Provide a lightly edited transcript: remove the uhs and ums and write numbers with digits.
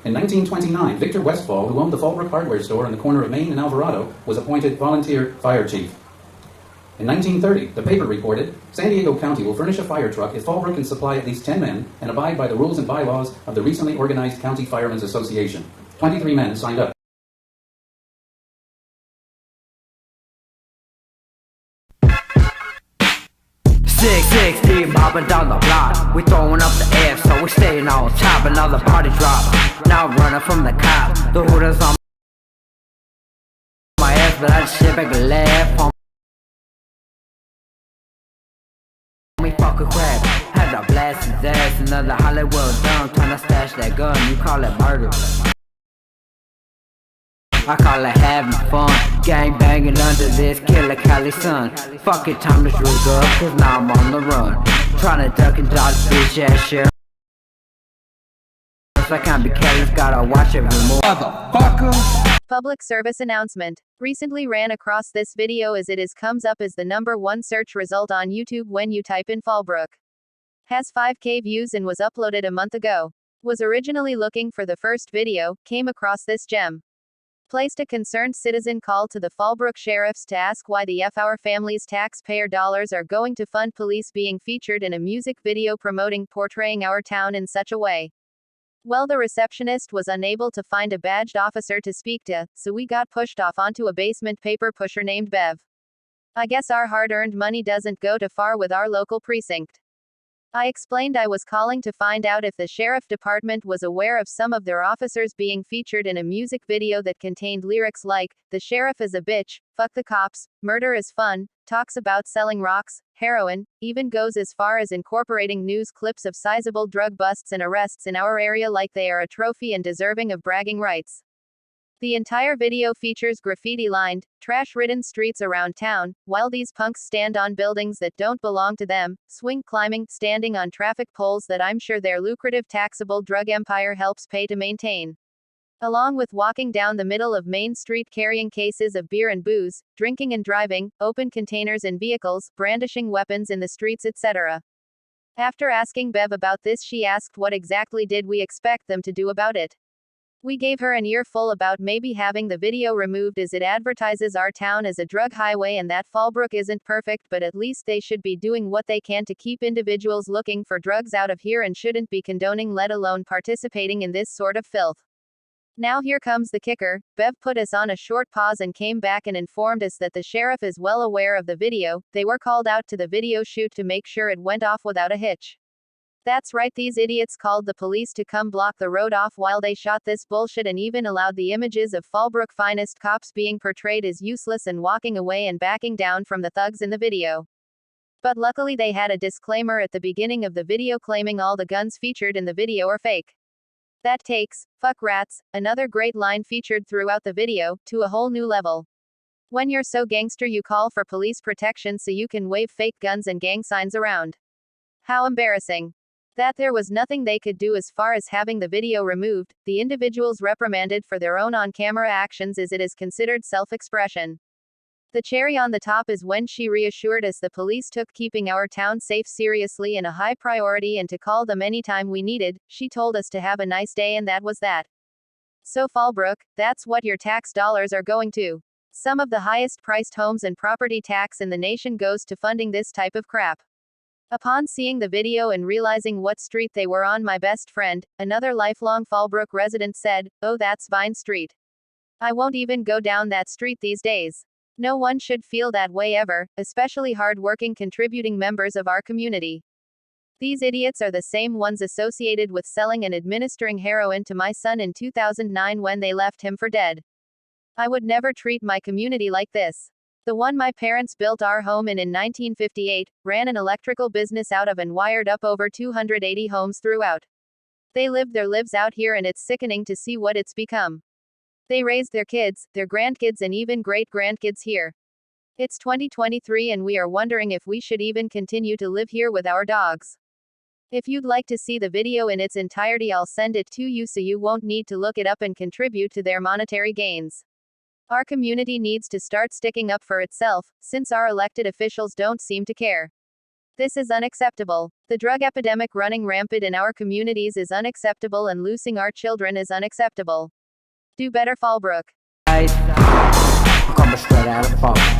In 1929, Victor Westfall, who owned the Fallbrook hardware store on the corner of Main and Alvarado, was appointed volunteer fire chief. In 1930, the paper reported, San Diego County will furnish a fire truck if Fallbrook can supply at least 10 men and abide by the rules and bylaws of the recently organized County Firemen's Association. 23 men signed up. Six deep mobbing down the block. We throwing up the F, so we staying on top. Another party drop. Now I'm running from the cop. The hooters on my ass, but I just sit back and laugh on me. Fuck a crap. Had to blast his ass. Another Hollywood dumb trying to stash that gun. You call it murder. I call it having fun. Gang banging under this killer Cali sun. Fuck it, time to drink up, cause now I'm on the run. Trying to duck and dodge bitch ass shit. I can't be careless, gotta watch every move. Motherfucker. Public service announcement. Recently ran across this video as it comes up as the #1 search result on YouTube when you type in Fallbrook. Has 5K views and was uploaded a month ago. Was originally looking for the first video, came across this gem. Placed a concerned citizen call to the Fallbrook sheriffs to ask why the our family's taxpayer dollars are going to fund police being featured in a music video portraying our town in such a way. Well, the receptionist was unable to find a badged officer to speak to, so we got pushed off onto a basement paper pusher named Bev. I guess our hard-earned money doesn't go too far with our local precinct. I explained I was calling to find out if the sheriff department was aware of some of their officers being featured in a music video that contained lyrics like, "The sheriff is a bitch, fuck the cops, murder is fun," talks about selling rocks, heroin, even goes as far as incorporating news clips of sizable drug busts and arrests in our area like they are a trophy and deserving of bragging rights. The entire video features graffiti-lined, trash-ridden streets around town, while these punks stand on buildings that don't belong to them, swing climbing, standing on traffic poles that I'm sure their lucrative taxable drug empire helps pay to maintain. Along with walking down the middle of Main Street carrying cases of beer and booze, drinking and driving, open containers in vehicles, brandishing weapons in the streets, etc. After asking Bev about this, she asked what exactly did we expect them to do about it. We gave her an earful about maybe having the video removed as it advertises our town as a drug highway and that Fallbrook isn't perfect, but at least they should be doing what they can to keep individuals looking for drugs out of here and shouldn't be condoning, let alone participating in this sort of filth. Now here comes the kicker. Bev put us on a short pause and came back and informed us that the sheriff is well aware of the video. They were called out to the video shoot to make sure it went off without a hitch. That's right, these idiots called the police to come block the road off while they shot this bullshit and even allowed the images of Fallbrook finest cops being portrayed as useless and walking away and backing down from the thugs in the video. But luckily they had a disclaimer at the beginning of the video claiming all the guns featured in the video are fake. That takes, fuck rats, another great line featured throughout the video, to a whole new level. When you're so gangster you call for police protection so you can wave fake guns and gang signs around. How embarrassing. That there was nothing they could do as far as having the video removed, the individuals reprimanded for their own on-camera actions as it is considered self-expression. The cherry on the top is when she reassured us the police took keeping our town safe seriously and a high priority and to call them anytime we needed. She told us to have a nice day and that was that. So Fallbrook, that's what your tax dollars are going to. Some of the highest priced homes and property tax in the nation goes to funding this type of crap. Upon seeing the video and realizing what street they were on, my best friend, another lifelong Fallbrook resident, said, "Oh, that's Vine Street. I won't even go down that street these days." No one should feel that way ever, especially hard-working contributing members of our community. These idiots are the same ones associated with selling and administering heroin to my son in 2009 when they left him for dead. I would never treat my community like this. The one my parents built our home in 1958, ran an electrical business out of and wired up over 280 homes throughout. They lived their lives out here and it's sickening to see what it's become. They raised their kids, their grandkids and even great-grandkids here. It's 2023 and we are wondering if we should even continue to live here with our dogs. If you'd like to see the video in its entirety, I'll send it to you so you won't need to look it up and contribute to their monetary gains. Our community needs to start sticking up for itself, since our elected officials don't seem to care. This is unacceptable. The drug epidemic running rampant in our communities is unacceptable, and losing our children is unacceptable. Do better, Fallbrook. I'm coming straight out of the phone.